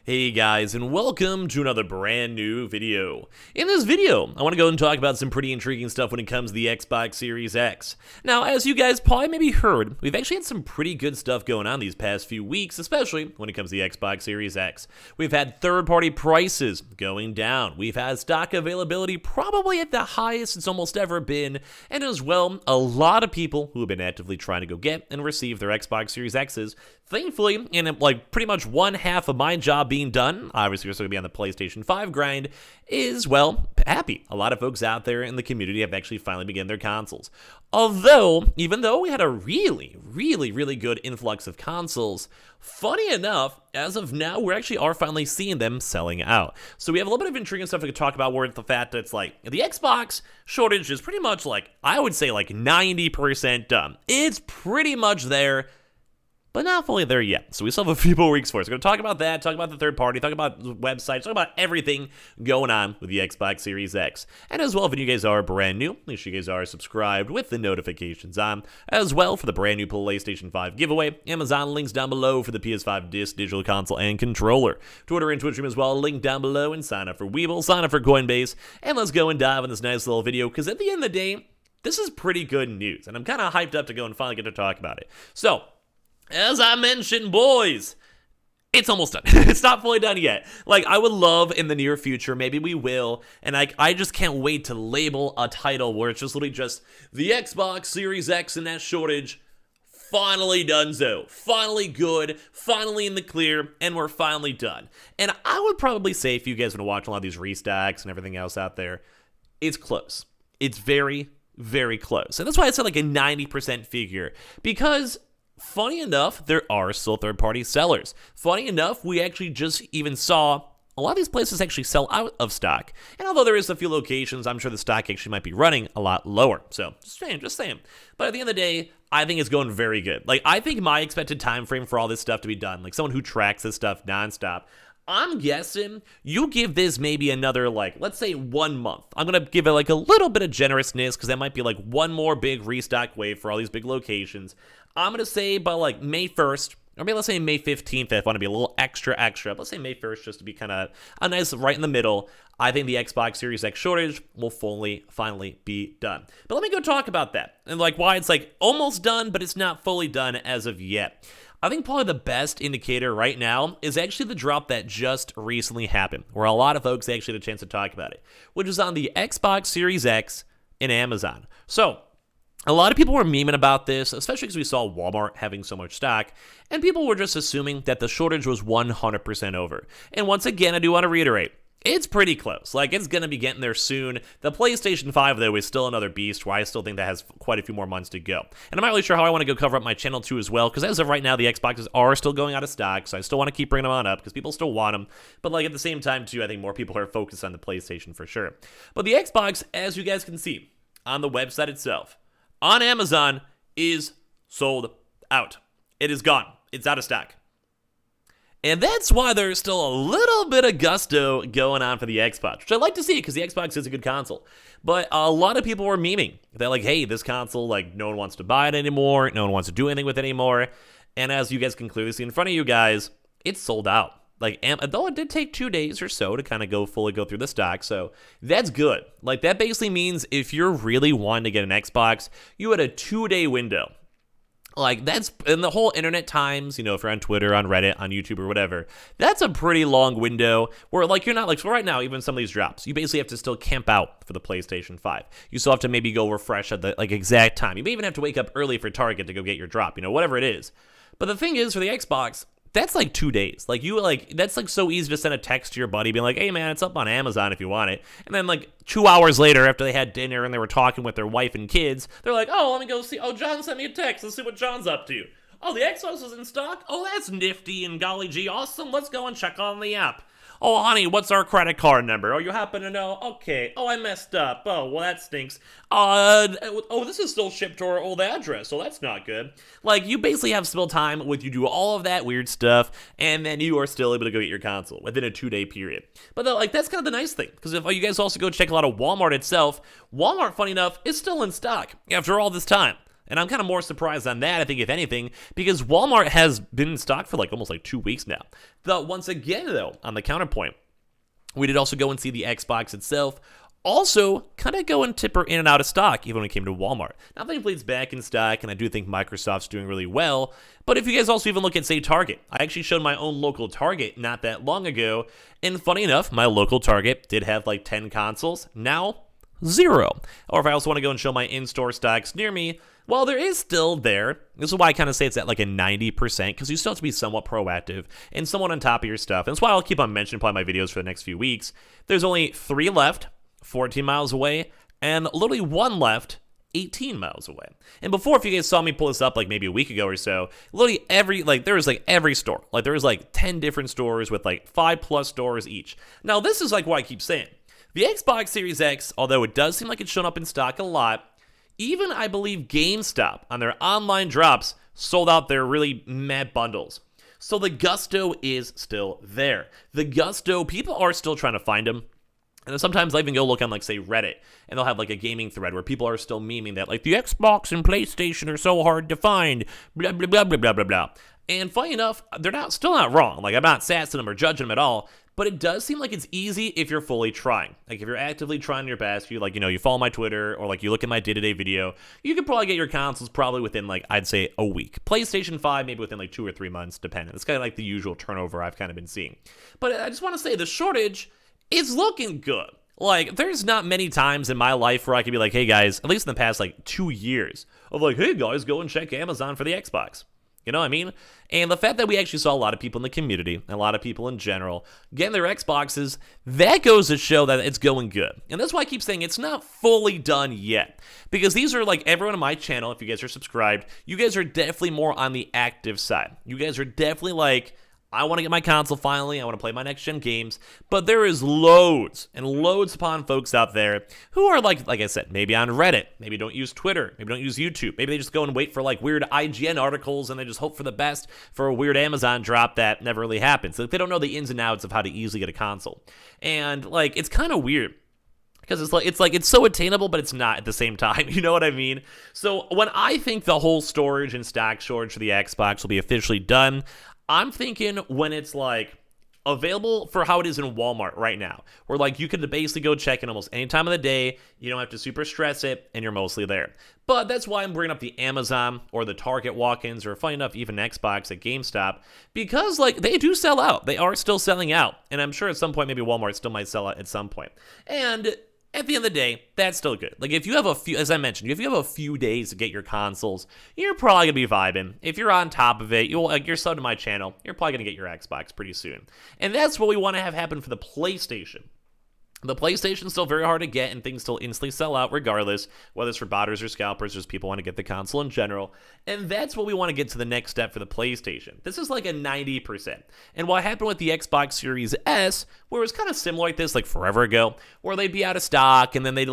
Hey guys, and welcome to another brand new video. In this video, I want to go and talk about some pretty intriguing stuff when it comes to the Xbox Series X. Now, as you guys probably maybe heard, we've actually had some pretty good stuff going on these past few weeks, especially when it comes to the Xbox Series X. We've had third-party prices going down. We've had stock availability probably at the highest it's almost ever been, and as well, a lot of people who have been actively trying to go get and receive their Xbox Series X's. Thankfully, in like pretty much one half of my job being done, obviously we're still going to be on the PlayStation 5 grind, is, well, happy. A lot of folks out there in the community have actually finally begun their consoles. Although, even though we had a really good influx of consoles, funny enough, as of now, we actually are finally seeing them selling out. So we have a little bit of intriguing stuff we could talk about where the fact that it's like, the Xbox shortage is pretty much like, I would say like 90% done. It's pretty much there, but not fully there yet. So we still have a few more weeks for it. So we're going to talk about that, talk about the third party, talk about websites, talk about everything going on with the Xbox Series X. And as well, if you guys are brand new, make sure you guys are subscribed with the notifications on. As well, for the brand new PlayStation 5 giveaway, Amazon links down below for the PS5 digital console and controller. Twitter and Twitch stream as well, link down below, and sign up for Weeble, sign up for Coinbase, and let's go and dive in this nice little video, because at the end of the day, this is pretty good news, and I'm kind of hyped up to go and finally get to talk about it. So, as I mentioned, boys, it's almost done. It's not fully done yet. Like, I would love in the near future, maybe we will, and I just can't wait to label a title where it's just literally just the Xbox Series X and that shortage finally donezo. Finally good, finally in the clear, and we're finally done. And I would probably say, if you guys have been watching a lot of these restocks and everything else out there, it's close. It's very close. And that's why I said like a 90% figure, because funny enough, there are still third-party sellers. Funny enough, we actually just even saw a lot of these places actually sell out of stock. And although there is a few locations, I'm sure the stock actually might be running a lot lower. So, just saying. But at the end of the day, I think it's going very good. Like, I think my expected time frame for all this stuff to be done, like someone who tracks this stuff nonstop, I'm guessing you give this maybe another, like, let's say 1 month. I'm going to give it like a little bit of generousness, because that might be like one more big restock wave for all these big locations. I'm going to say by like May 1st, or maybe let's say May 15th if I want to be a little extra. Let's say May 1st just to be kind of a nice right in the middle. I think the Xbox Series X shortage will finally be done. But let me go talk about that, and like why it's like almost done, but it's not fully done as of yet. I think probably the best indicator right now is actually the drop that just recently happened, where a lot of folks actually had a chance to talk about it, which is on the Xbox Series X in Amazon. So, a lot of people were memeing about this, especially because we saw Walmart having so much stock, and people were just assuming that the shortage was 100% over. And once again, I do want to reiterate, it's pretty close. Like, it's going to be getting there soon. The PlayStation 5, though, is still another beast, where I still think that has quite a few more months to go. And I'm not really sure how I want to go cover up my channel, too, as well, because as of right now, the Xboxes are still going out of stock, so I still want to keep bringing them on up, because people still want them. But, like, at the same time, too, I think more people are focused on the PlayStation for sure. But the Xbox, as you guys can see on the website itself, on Amazon, is sold out. It is gone. It's out of stock. And that's why there's still a little bit of gusto going on for the Xbox, which I like to see, because the Xbox is a good console. But a lot of people were memeing. They're like, hey, this console, like, no one wants to buy it anymore. No one wants to do anything with it anymore. And as you guys can clearly see in front of you guys, it's sold out. Like, though it did take 2 days or so to kind of fully go through the stock, so that's good. Like, that basically means if you're really wanting to get an Xbox, you had a 2-day window. Like, that's, in the whole internet times, you know, if you're on Twitter, on Reddit, on YouTube, or whatever, that's a pretty long window where, like, you're not, like, so right now, even some of these drops, you basically have to still camp out for the PlayStation 5. You still have to maybe go refresh at the, like, exact time. You may even have to wake up early for Target to go get your drop, you know, whatever it is. But the thing is, for the Xbox, that's like 2 days. Like, that's like so easy to send a text to your buddy being like, hey man, it's up on Amazon if you want it. And then like 2 hours later, after they had dinner and they were talking with their wife and kids, they're like, oh, let me go see. Oh, John sent me a text. Let's see what John's up to. Oh, the Xbox is in stock? Oh, that's nifty and golly gee, awesome. Let's go and check on the app. Oh, honey, what's our credit card number? Oh, you happen to know? Okay. Oh, I messed up. Oh, well, that stinks. This is still shipped to our old address, so that's not good. Like, you basically have still time with you do all of that weird stuff, and then you are still able to go get your console within a 2-day period. But, like, that's kind of the nice thing, because if you guys also go check a lot of Walmart itself, Walmart, funny enough, is still in stock after all this time. And I'm kind of more surprised on that, I think, if anything, because Walmart has been in stock for almost 2 weeks now. Once again, though, on the counterpoint, we did also go and see the Xbox itself also kind of go and tipper in and out of stock, even when it came to Walmart. Now, thankfully, it's back in stock, and I do think Microsoft's doing really well. But if you guys also even look at, say, Target, I actually showed my own local Target not that long ago, and funny enough, my local Target did have 10 consoles. Now, 0. Or if I also want to go and show my in-store stocks near me, well, there is still there. This is why I kind of say it's at a 90%, because you still have to be somewhat proactive and somewhat on top of your stuff. And that's why I'll keep on mentioning probably my videos for the next few weeks. There's only 3 left, 14 miles away, and literally 1 left, 18 miles away. And before, if you guys saw me pull this up maybe a week ago or so, literally there was every store. There was 10 different stores with 5+ stores each. Now, this is what I keep saying. The Xbox Series X, although it does seem like it's shown up in stock a lot, even I believe GameStop on their online drops sold out their really mad bundles. So the gusto is still there. The gusto, people are still trying to find them. And sometimes I even go look on, say, Reddit, and they'll have, a gaming thread where people are still memeing that, the Xbox and PlayStation are so hard to find, blah, blah, blah, blah, blah, blah, blah. And funny enough, they're still not wrong. I'm not sassing them or judging them at all, but it does seem like it's easy if you're fully trying. If you're actively trying your best, you follow my Twitter, or, you look at my day-to-day video, you could probably get your consoles probably within, I'd say a week. PlayStation 5, maybe within, 2 or 3 months, depending. It's kind of the usual turnover I've kind of been seeing. But I just want to say the shortage is looking good. There's not many times in my life where I could be hey guys, at least in the past 2 years, of hey guys, go and check Amazon for the Xbox. You know what I mean? And the fact that we actually saw a lot of people in the community, and a lot of people in general, getting their Xboxes, that goes to show that it's going good. And that's why I keep saying it's not fully done yet. Because these are everyone on my channel, if you guys are subscribed, you guys are definitely more on the active side. You guys are definitely I want to get my console finally. I want to play my next-gen games. But there is loads and loads upon folks out there who are, like I said, maybe on Reddit. Maybe don't use Twitter. Maybe don't use YouTube. Maybe they just go and wait for, weird IGN articles, and they just hope for the best for a weird Amazon drop that never really happens. They don't know the ins and outs of how to easily get a console. And, it's kind of weird. Because it's so attainable, but it's not at the same time. You know what I mean? So when I think the whole storage and stock shortage for the Xbox will be officially done, I'm thinking when it's available for how it is in Walmart right now, where you could basically go check in almost any time of the day, you don't have to super stress it, and you're mostly there. But that's why I'm bringing up the Amazon or the Target walk-ins, or funny enough, even Xbox at GameStop, because they do sell out. They are still selling out, and I'm sure at some point maybe Walmart still might sell out at some point. And at the end of the day, that's still good. If you have a few, as I mentioned, if you have a few days to get your consoles, you're probably going to be vibing. If you're on top of it, you're subbed to my channel, you're probably going to get your Xbox pretty soon. And that's what we want to have happen for the PlayStation. The PlayStation's still very hard to get, and things still instantly sell out regardless, whether it's for botters or scalpers, just people want to get the console in general. And that's what we want to get to the next step for the PlayStation. This is a 90%. And what happened with the Xbox Series S, where it was kind of similar like this forever ago, where they'd be out of stock, and then they'd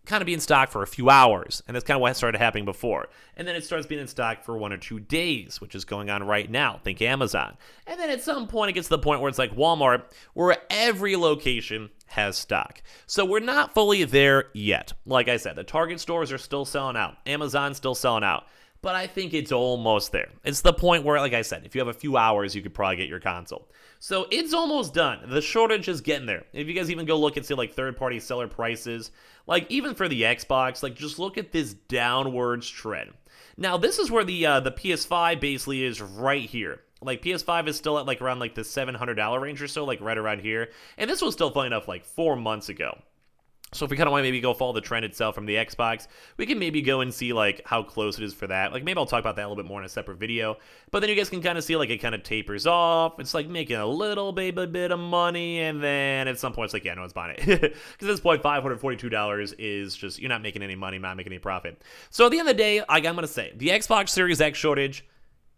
kind of be in stock for a few hours, and that's kind of what started happening before. And then it starts being in stock for 1 or 2 days, which is going on right now. Think Amazon. And then at some point, it gets to the point where it's Walmart, where every location has stock. So we're not fully there yet. Like I said, the Target stores are still selling out. Amazon's still selling out. But I think it's almost there. It's the point where, like I said, if you have a few hours, you could probably get your console. So it's almost done. The shortage is getting there. If you guys even go look and see third-party seller prices, even for the Xbox, just look at this downwards trend. Now, this is where the PS5 basically is right here. PS5 is still at around the $700 range or so, right around here. And this was still funny enough 4 months ago. So if we kind of want to maybe go follow the trend itself from the Xbox, we can maybe go and see how close it is for that. Maybe I'll talk about that a little bit more in a separate video. But then you guys can kind of see it kind of tapers off. It's making a little baby bit of money, and then at some point it's yeah, no one's buying it. Because at this point, $542 is just, you're not making any money, not making any profit. So at the end of the day, I'm going to say, the Xbox Series X shortage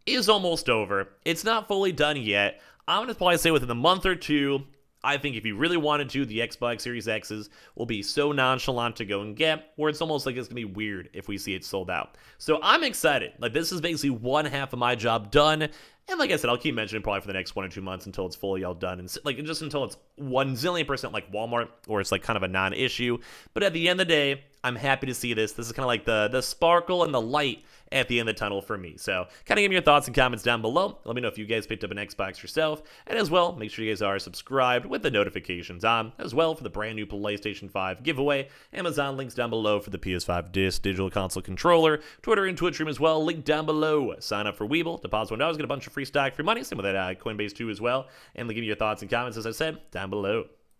is almost over. It's not fully done yet. I'm going to probably say within a month or two, I think if you really wanted to, the Xbox Series X's will be so nonchalant to go and get, where it's almost it's going to be weird if we see it sold out. So I'm excited. This is basically one half of my job done. And like I said, I'll keep mentioning probably for the next 1 or 2 months until it's fully all done. And just until it's 1 zillion% like Walmart, or it's kind of a non-issue. But at the end of the day, I'm happy to see this. This is kind of like the sparkle and the light at the end of the tunnel for me. So kind of give me your thoughts and comments down below. Let me know if you guys picked up an Xbox yourself. And as well, make sure you guys are subscribed with the notifications on as well for the brand new PlayStation 5 giveaway. Amazon links down below for the PS5 digital console controller. Twitter and Twitch stream as well, link down below. Sign up for Weeble, deposit $1, get a bunch of free stock, free money. Same with that Coinbase too as well. And give me your thoughts and comments, as I said, down below.